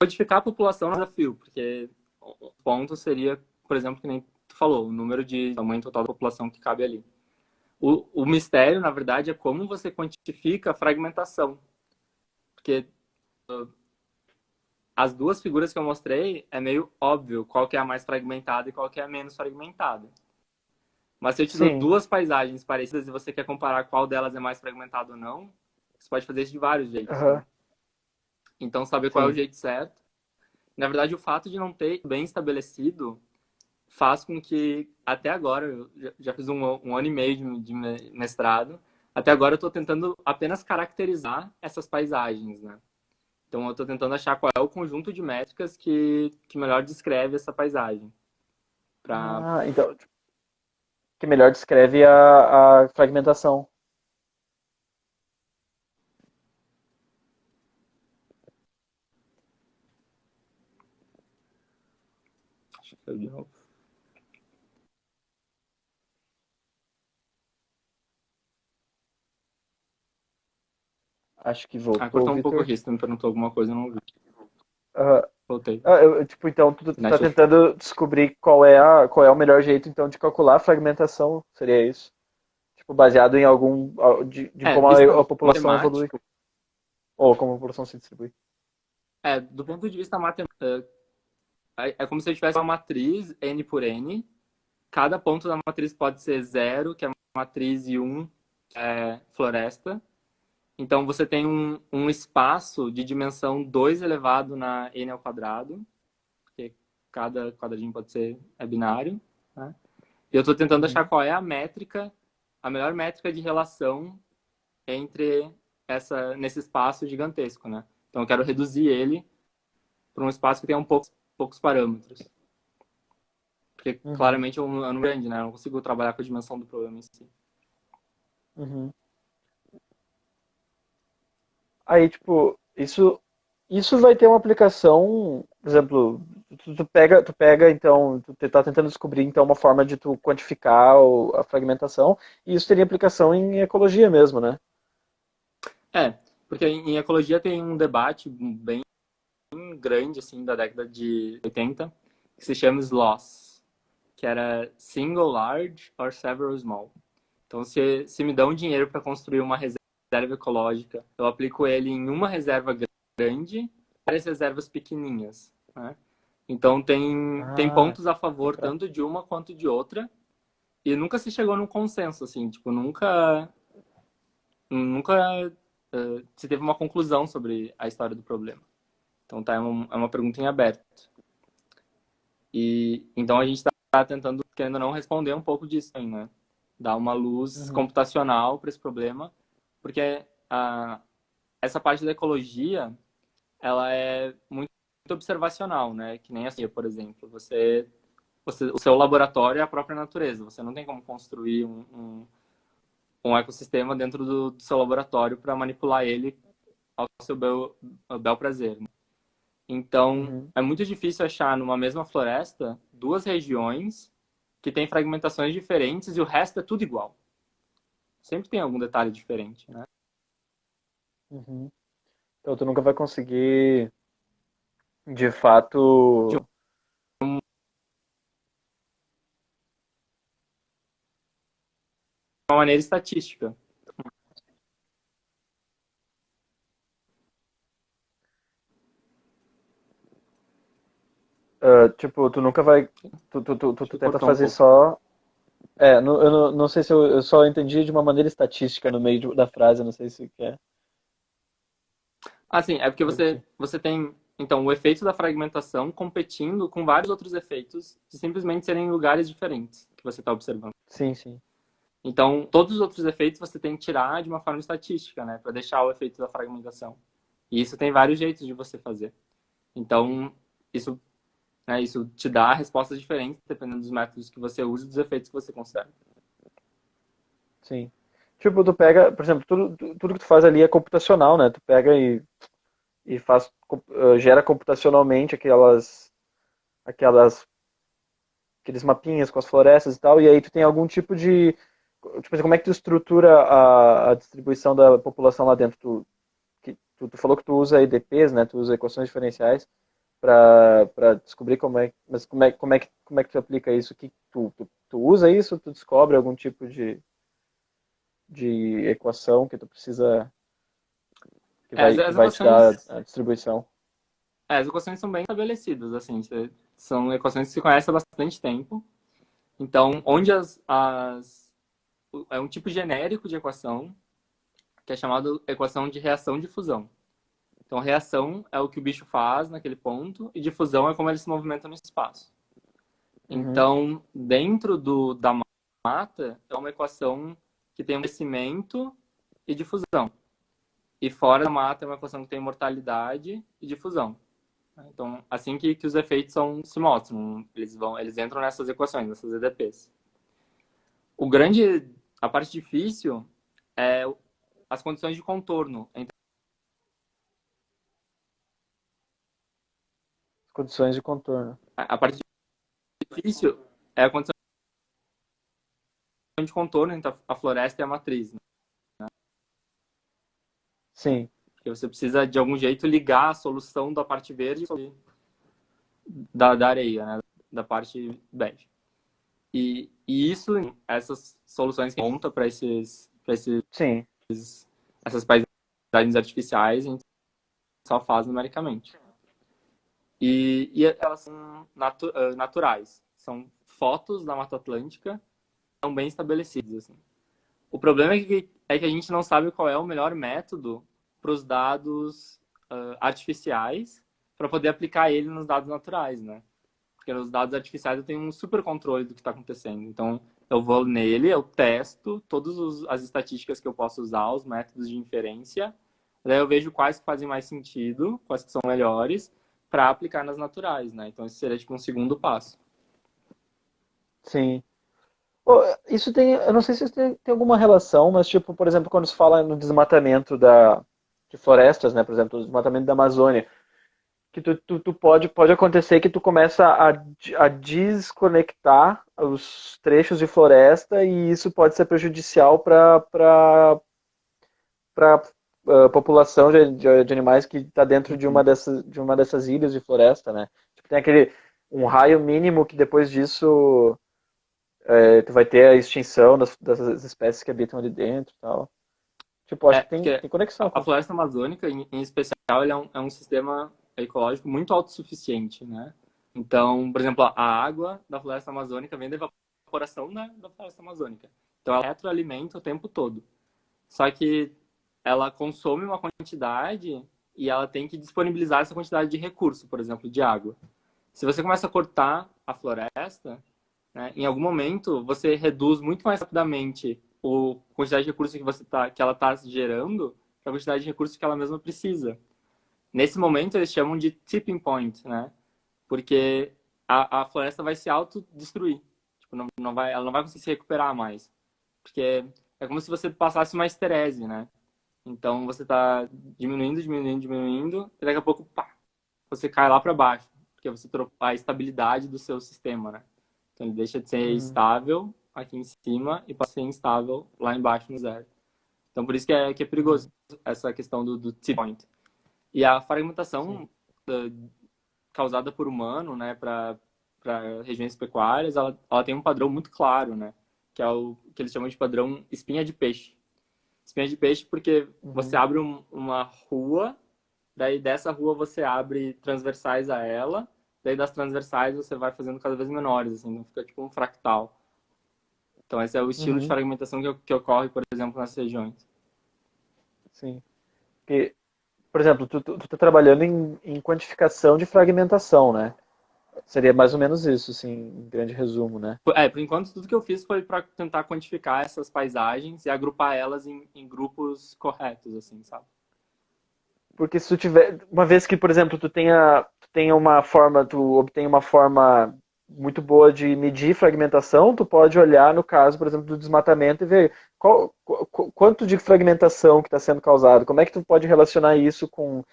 Codificar a população é um desafio, porque o ponto seria, por exemplo, que nem tu falou, o número de tamanho total da população que cabe ali. O mistério, na verdade, é como você quantifica a fragmentação. Porque as duas figuras que eu mostrei é meio óbvio qual que é a mais fragmentada e qual que é a menos fragmentada. Mas se eu te dou Sim. duas paisagens parecidas e você quer comparar qual delas é mais fragmentada ou não, você pode fazer isso de vários jeitos, né? Aham. Então, saber qual é o Sim. jeito certo. Na verdade, o fato de não ter bem estabelecido faz com que, até agora, eu já fiz um ano e meio de mestrado, até agora eu estou tentando apenas caracterizar essas paisagens, né? Então, eu estou tentando achar qual é o conjunto de métricas que melhor descreve essa paisagem. Pra... Ah, então, tipo, que melhor descreve a fragmentação. Deixa eu ver de novo. Acho que Ah, voltou, cortou um pouco Vitor. aqui. Você me perguntou alguma coisa, eu não vi. Aham. Voltei. Tipo, então tu tá Net... tentando descobrir qual é o melhor jeito então de calcular a fragmentação, seria isso? Tipo, baseado em de como vista a população evolui, matemático, ou como a população se distribui. do ponto de vista matemático, é como se eu tivesse uma matriz N por N. Cada ponto da matriz pode ser zero, que é matriz, e um, que é floresta. Então, você tem um espaço de dimensão 2 elevado na n ao quadrado, porque cada quadradinho pode ser binário. Né? E eu estou tentando achar Uhum. qual é a melhor métrica de relação entre nesse espaço gigantesco. Né? Então, eu quero reduzir ele para um espaço que tenha poucos parâmetros. Porque, Uhum. claramente, é um número grande, né? Eu não consigo trabalhar com a dimensão do problema em si. Uhum. Aí, tipo, isso vai ter uma aplicação, por exemplo, tu pega, então, tá tentando descobrir, então, uma forma de tu quantificar a fragmentação, e isso teria aplicação em ecologia mesmo, né? Porque em ecologia tem um debate bem grande, assim, da década de 80, que se chama SLOSS, que era Single Large or Several Small. Então, se me dão dinheiro para construir uma reserva ecológica, eu aplico ele em uma reserva grande e várias reservas pequenininhas, né? Então, tem Ah, pontos a favor tá. tanto de uma quanto de outra, e nunca se chegou num consenso, assim, tipo, nunca se teve uma conclusão sobre a história do problema. Então, tá, é uma pergunta em aberto. E então a gente está tentando, querendo ou não, responder um pouco disso aí, né? Dar uma luz Uhum. computacional para esse problema, porque essa parte da ecologia, ela é muito observacional, né? Que nem assim, por exemplo, o seu laboratório é a própria natureza. Você não tem como construir um ecossistema dentro do seu laboratório para manipular ele ao seu bel prazer. Né? Então, Uhum. é muito difícil achar numa mesma floresta duas regiões que têm fragmentações diferentes e o resto é tudo igual. Sempre tem algum detalhe diferente, né? Uhum. Então tu nunca vai conseguir, de fato. uma maneira estatística. Tipo, tu nunca vai. Tu Acho que tenta cortou um fazer pouco. só. Eu não sei se eu só entendi de uma maneira estatística no meio da frase, não sei se quer Assim, é porque repetir. você tem, então, o efeito da fragmentação competindo com vários outros efeitos de simplesmente serem em lugares diferentes que você está observando. Sim, sim. Então, todos os outros efeitos você tem que tirar de uma forma estatística, né, para deixar o efeito da fragmentação. E isso tem vários jeitos de você fazer. Então, isso, isso te dá respostas diferentes dependendo dos métodos que você usa e dos efeitos que você considera. Sim. Tipo, tu pega, por exemplo, tudo que tu faz ali é computacional, né? Tu pega e faz, gera computacionalmente aquelas, aqueles mapinhas com as florestas e tal, e aí tu tem algum tipo de, tipo assim, como é que tu estrutura a distribuição da população lá dentro? Tu falou que tu usa EDPs, né? Tu usa equações diferenciais para descobrir mas como é que tu aplica isso? Tu usa isso? Tu descobre algum tipo de equação que tu precisa que As vai te dar equações a distribuição? as equações são bem estabelecidas, assim, são equações que se conhecem há bastante tempo. Então, onde é um tipo genérico de equação que é chamado equação de reação de fusão. Então, reação é o que o bicho faz naquele ponto e difusão é como ele se movimenta no espaço. Uhum, Então, dentro da mata, é uma equação que tem um crescimento e difusão. E fora da mata é uma equação que tem mortalidade e difusão. Então, assim que os efeitos se mostram, eles entram nessas equações, nessas EDPs. O grande, a parte difícil é as condições de contorno. condições de contorno. A parte difícil é a condição de contorno entre a floresta e a matriz, né? Sim, Porque você precisa, de algum jeito, ligar a solução da parte verde da areia, né? Da parte bege. E isso, essas soluções que monta para sim, essas paisagens artificiais, a gente só faz numericamente. E elas são naturais. São fotos da Mata Atlântica, são bem estabelecidas. Assim. O problema é que a gente não sabe qual é o melhor método para os dados artificiais para poder aplicar ele nos dados naturais, né? Porque nos dados artificiais eu tenho um super controle do que está acontecendo. Então, eu vou nele, eu testo todas as estatísticas que eu posso usar, os métodos de inferência, daí eu vejo quais que fazem mais sentido, quais que são melhores, para aplicar nas naturais, né? Então, esse seria tipo um segundo passo. sim. Pô, isso tem, eu não sei se isso tem alguma relação, mas tipo, por exemplo, quando se fala no desmatamento de florestas, né, por exemplo, o desmatamento da Amazônia, que tu pode acontecer que tu começa a desconectar os trechos de floresta e isso pode ser prejudicial para população de animais que está dentro Uhum. de uma dessas ilhas de floresta, né? Tipo, tem aquele um raio mínimo que depois disso tu vai ter a extinção das espécies que habitam ali dentro e tal. Tipo, acho que Porque tem conexão a com. floresta amazônica, em especial, ele é um sistema ecológico muito autossuficiente, né? Então, por exemplo, a água da floresta amazônica vem da evaporação da floresta amazônica. Então, ela retroalimenta o tempo todo. Só que ela consome uma quantidade e ela tem que disponibilizar essa quantidade de recurso, por exemplo, de água. Se você começa a cortar a floresta, né, em algum momento você reduz muito mais rapidamente a quantidade de recursos que ela está gerando que a quantidade de recursos que ela mesma precisa. Nesse momento eles chamam de tipping point, né? Porque a floresta vai se autodestruir. Tipo, ela não vai conseguir se recuperar mais. Porque é como se você passasse uma esterese, né? Então você está diminuindo, diminuindo, diminuindo, e daqui a pouco, pá, você cai lá para baixo, porque você trocou a estabilidade do seu sistema, né? Então ele deixa de ser Uhum, estável aqui em cima e passa a ser instável lá embaixo no zero. Então por isso que é perigoso uhum, essa questão do tip point. E a sim. fragmentação causada por humano, né, para regiões pecuárias, ela tem um padrão muito claro, né? que é o que eles chamam de padrão espinha de peixe. Espinha de peixe porque você Uhum. abre uma rua, daí dessa rua você abre transversais a ela, daí das transversais você vai fazendo cada vez menores, assim, não fica tipo um fractal. Então esse é o estilo de Uhum. fragmentação que ocorre, por exemplo, nas regiões. Sim. Porque, por exemplo, tu tá trabalhando em quantificação de fragmentação, né? Seria mais ou menos isso, assim, em grande resumo, né? Por enquanto, tudo que eu fiz foi para tentar quantificar essas paisagens e agrupar elas em grupos corretos, assim, sabe? Porque se tu tiver, uma vez que, por exemplo, tu tenha uma forma, tu obtenha uma forma muito boa de medir fragmentação, tu pode olhar no caso, por exemplo, do desmatamento e ver quanto de fragmentação que está sendo causado. Como é que tu pode relacionar isso com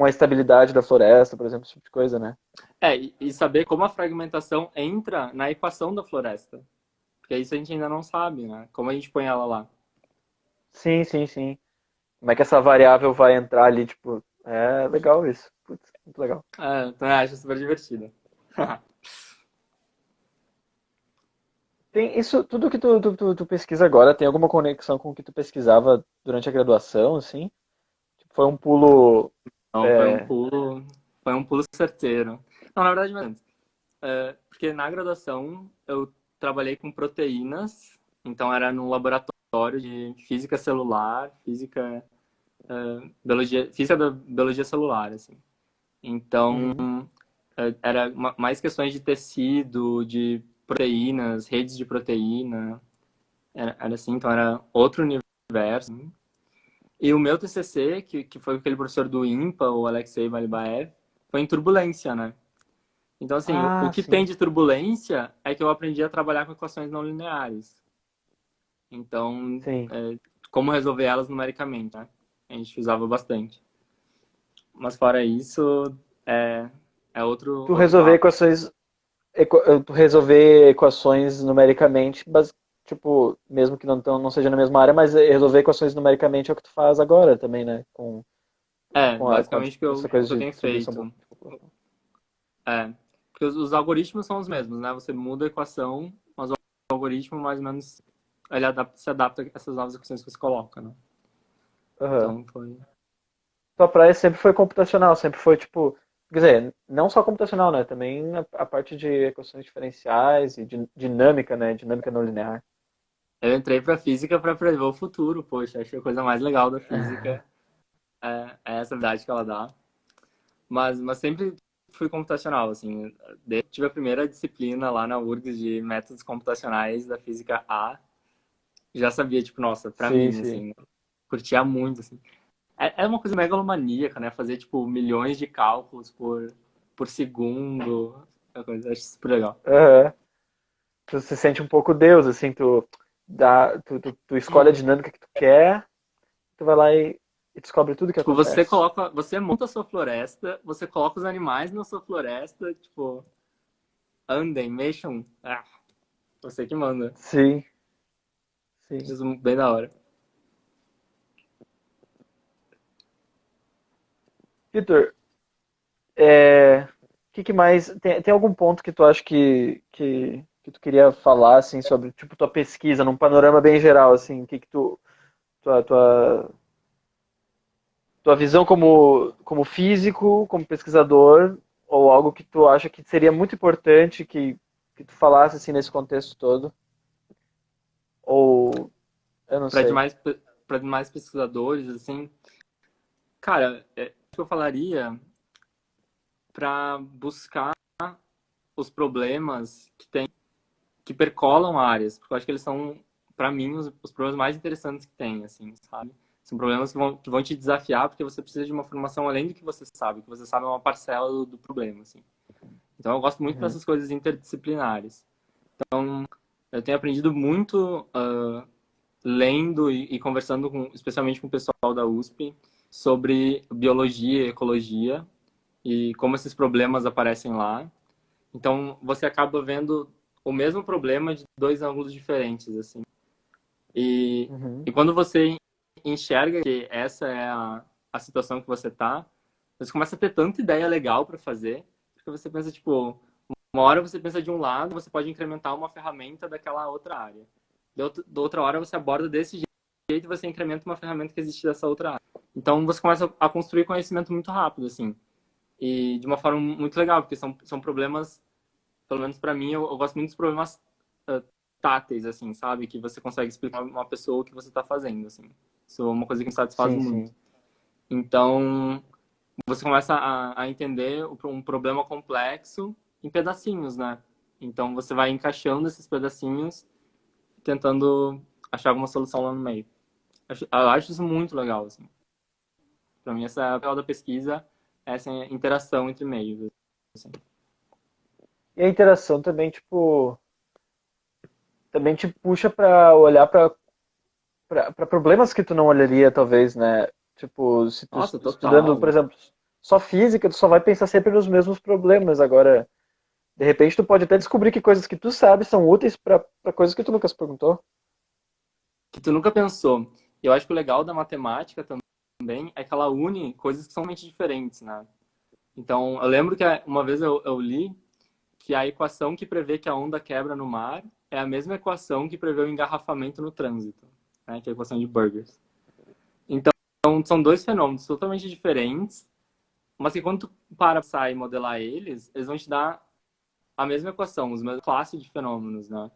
a estabilidade da floresta, por exemplo, esse tipo de coisa, né? E saber como a fragmentação entra na equação da floresta. Porque isso a gente ainda não sabe, né? Como a gente põe ela lá. Sim, sim, sim. Como é que essa variável vai entrar ali, tipo, é legal isso. Putz, muito legal. Então eu acho super divertido. Tem isso, tudo que tu pesquisa agora, tem alguma conexão com o que tu pesquisava durante a graduação, assim? Tipo, foi um pulo. Então É... foi um pulo certeiro. Não, na verdade, mas, porque na graduação eu trabalhei com proteínas, então era num laboratório de física celular, física da biologia celular, assim. Então, Uhum, era mais questões de tecido, de proteínas, redes de proteína, era assim, então era outro universo. E o meu TCC, que foi aquele professor do IMPA, o Alexei Valibaev, foi em turbulência, né? Então, assim, o ah, que tem sim, de turbulência é que eu aprendi a trabalhar com equações não lineares. Então, sim. como resolver elas numericamente, né? A gente usava bastante. Mas fora isso, é, é Tu outro resolver papo. equações, tu resolver equações numericamente, tipo, mesmo que não seja na mesma área, mas resolver equações numericamente é o que tu faz agora também, né? Com Basicamente essa o coisa que eu de tenho distribuição feito. de população. Porque os algoritmos são os mesmos, né? Você muda a equação, mas o algoritmo mais ou menos se adapta a essas novas equações que você coloca, né? Aham. Então foi. Tua praia sempre foi computacional, sempre foi tipo, quer dizer, não só computacional, né? Também a parte de equações diferenciais e dinâmica, né? Dinâmica não linear. Eu entrei para física para prever o futuro, poxa, achei a coisa mais legal da física é essa habilidade que ela dá. Mas sempre fui computacional, assim. Desde que tive a primeira disciplina lá na URGS de métodos computacionais da física A, já sabia, tipo, nossa, pra Sim, mim, sim. assim, curtia muito, assim. É uma coisa megalomaníaca, né? Fazer, tipo, milhões de cálculos por segundo. É uma coisa, acho super legal. Aham. Tu se sente um pouco Deus, assim, tu escolhe a dinâmica que tu quer, tu vai lá e descobre tudo o que Tipo, acontece. você monta a sua floresta, você coloca os animais na sua floresta, tipo, andem, mexam. Você que manda. Sim, sim. Isso é bem da hora. Vitor, que mais? Tem algum ponto que tu acha que tu queria falar, assim, sobre, tipo, tua pesquisa, num panorama bem geral, assim, tua, tua, tua visão como físico, como pesquisador, ou algo que tu acha que seria muito importante que tu falasse, assim, nesse contexto todo? Ou, eu não Para sei. demais, para demais pesquisadores, assim, cara, o que eu falaria para buscar os problemas que percolam áreas, porque eu acho que eles são, para mim, os problemas mais interessantes que tem, assim, sabe? São problemas que vão te desafiar, porque você precisa de uma formação além do que você sabe. O que você sabe é uma parcela do problema, assim. Então, eu gosto muito Uhum, dessas coisas interdisciplinares. Eu tenho aprendido muito lendo e conversando especialmente com o pessoal da USP sobre biologia e ecologia e como esses problemas aparecem lá. Então, você acaba vendo o mesmo problema de dois ângulos diferentes, assim. E, uhum. e quando você enxerga que essa é a situação que você tá, você começa a ter tanta ideia legal para fazer, porque você pensa, tipo, uma hora você pensa de um lado, você pode incrementar uma ferramenta daquela outra área. Da outra hora você aborda desse jeito e você incrementa uma ferramenta que existe dessa outra área. Então você começa a construir conhecimento muito rápido, assim. E de uma forma muito legal, porque são problemas, pelo menos para mim, eu gosto muito dos problemas táteis, assim, sabe? Que você consegue explicar uma pessoa o que você está fazendo, assim. Isso é uma coisa que me satisfaz Sim, muito. sim. Então, você começa a entender um problema complexo em pedacinhos, né? Então, você vai encaixando esses pedacinhos, tentando achar alguma solução lá no meio. Eu acho isso muito legal, assim. Para mim, essa é a papel da pesquisa, essa interação entre meios, assim. E a interação também, tipo, também te puxa para olhar para problemas que tu não olharia, talvez, né? Tipo, se tu Nossa, estudando, por total. exemplo, só física, tu só vai pensar sempre nos mesmos problemas. Agora, de repente, tu pode até descobrir que coisas que tu sabe são úteis para coisas que tu nunca se perguntou. Que tu nunca pensou. E eu acho que o legal da matemática também é que ela une coisas que são realmente diferentes, né? Então, eu lembro que uma vez eu li que a equação que prevê que a onda quebra no mar é a mesma equação que prevê o engarrafamento no trânsito, né? Que é a equação de Burgers. Então, são dois fenômenos totalmente diferentes, mas que quando tu para e modelar eles, eles vão te dar a mesma equação, os mesmos classe de fenômenos, né?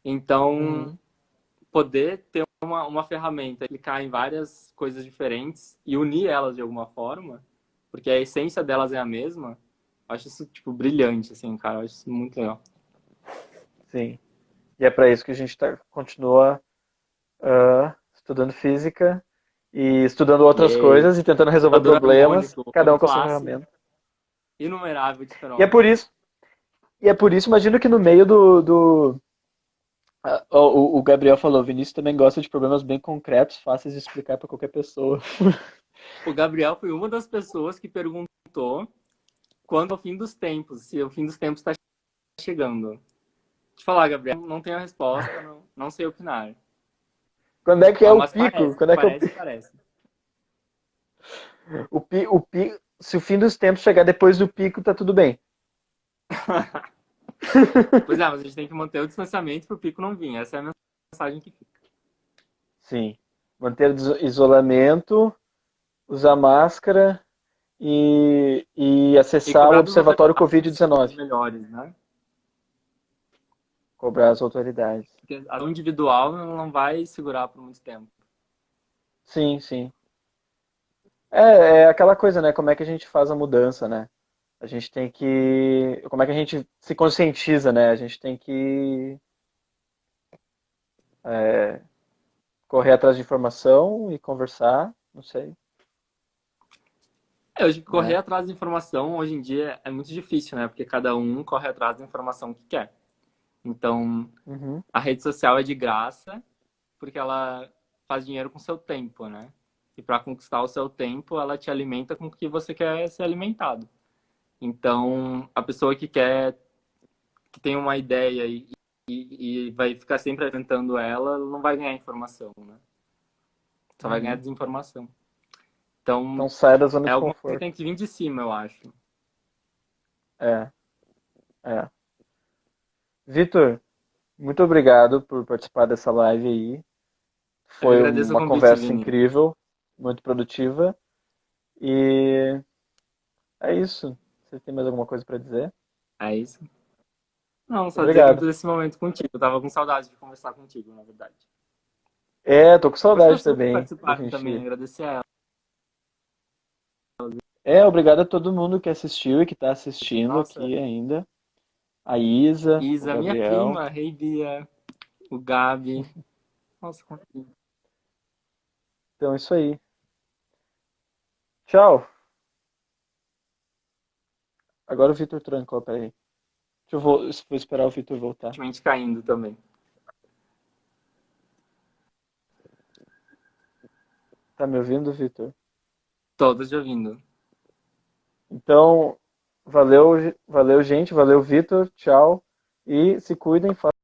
Então, Uhum. poder ter uma ferramenta, aplicar em várias coisas diferentes e unir elas de alguma forma, porque a essência delas é a mesma, eu acho isso, tipo, brilhante, assim, cara. Eu acho isso muito legal. Sim. E é para isso que a gente continua estudando física e estudando outras Yay! coisas e tentando resolver Computador problemas, harmônico, cada uma um com a sua classe ferramenta. inumerável de E é por fenômenos. isso, imagino que no meio o Gabriel falou, Vinícius também gosta de problemas bem concretos, fáceis de explicar para qualquer pessoa. O Gabriel foi uma das pessoas que perguntou quando é o fim dos tempos, se o fim dos tempos está chegando. Te falar, Gabriel, não tenho a resposta, não sei opinar. Quando é que é o Mas pico? parece, Quando é que é o parece, pico? parece. Se o fim dos tempos chegar depois do pico, tá tudo bem. Pois é, mas a gente tem que manter o distanciamento para o pico não vir. Essa é a mensagem que fica. Sim. Manter isolamento, usar máscara e E acessar o cobrar das observatório autoridades coisas Covid-19. melhores, né? Cobrar as autoridades. Porque a ação individual não vai segurar por muito tempo. Sim, sim. É aquela coisa, né? Como é que a gente faz a mudança, né? A gente tem que. Como é que a gente se conscientiza, né? A gente tem que correr atrás de informação e conversar, não sei, Hoje, correr né? atrás de informação hoje em dia é muito difícil, né? Porque cada um corre atrás da informação que quer. Então, Uhum, a rede social é de graça porque ela faz dinheiro com o seu tempo, né? E para conquistar o seu tempo, ela te alimenta com o que você quer ser alimentado. Então, a pessoa que quer, que tem uma ideia e vai ficar sempre alimentando ela não vai ganhar informação, né? Só vai ganhar uhum. desinformação. Então Então, sai da zona é de alguma coisa que conforto. tem que vir de cima, eu acho. É, é. Vitor, muito obrigado por participar dessa live aí. Eu Foi agradeço o uma convite, conversa Vini. incrível, muito produtiva. E é isso. Você tem mais alguma coisa para dizer? É isso. Não, só dizer muito Obrigado. desse momento contigo. Eu tava com saudade de conversar contigo, na verdade. Tô com Para as saudade pessoas que também da participaram também, gente. agradecer a elas. Obrigado a todo mundo que assistiu e que está assistindo Nossa, aqui ainda. A Isa, o Isa, minha Gabriel. prima, Rei Bia, o Gabi. Nossa, consegui. Então é isso aí. Tchau. Agora o Vitor trancou, peraí. Vou esperar o Vitor voltar. Mente caindo também. Tá me ouvindo, Vitor? Todos de ouvindo. Então, valeu, valeu, gente. Valeu, Vitor. Tchau. E se cuidem.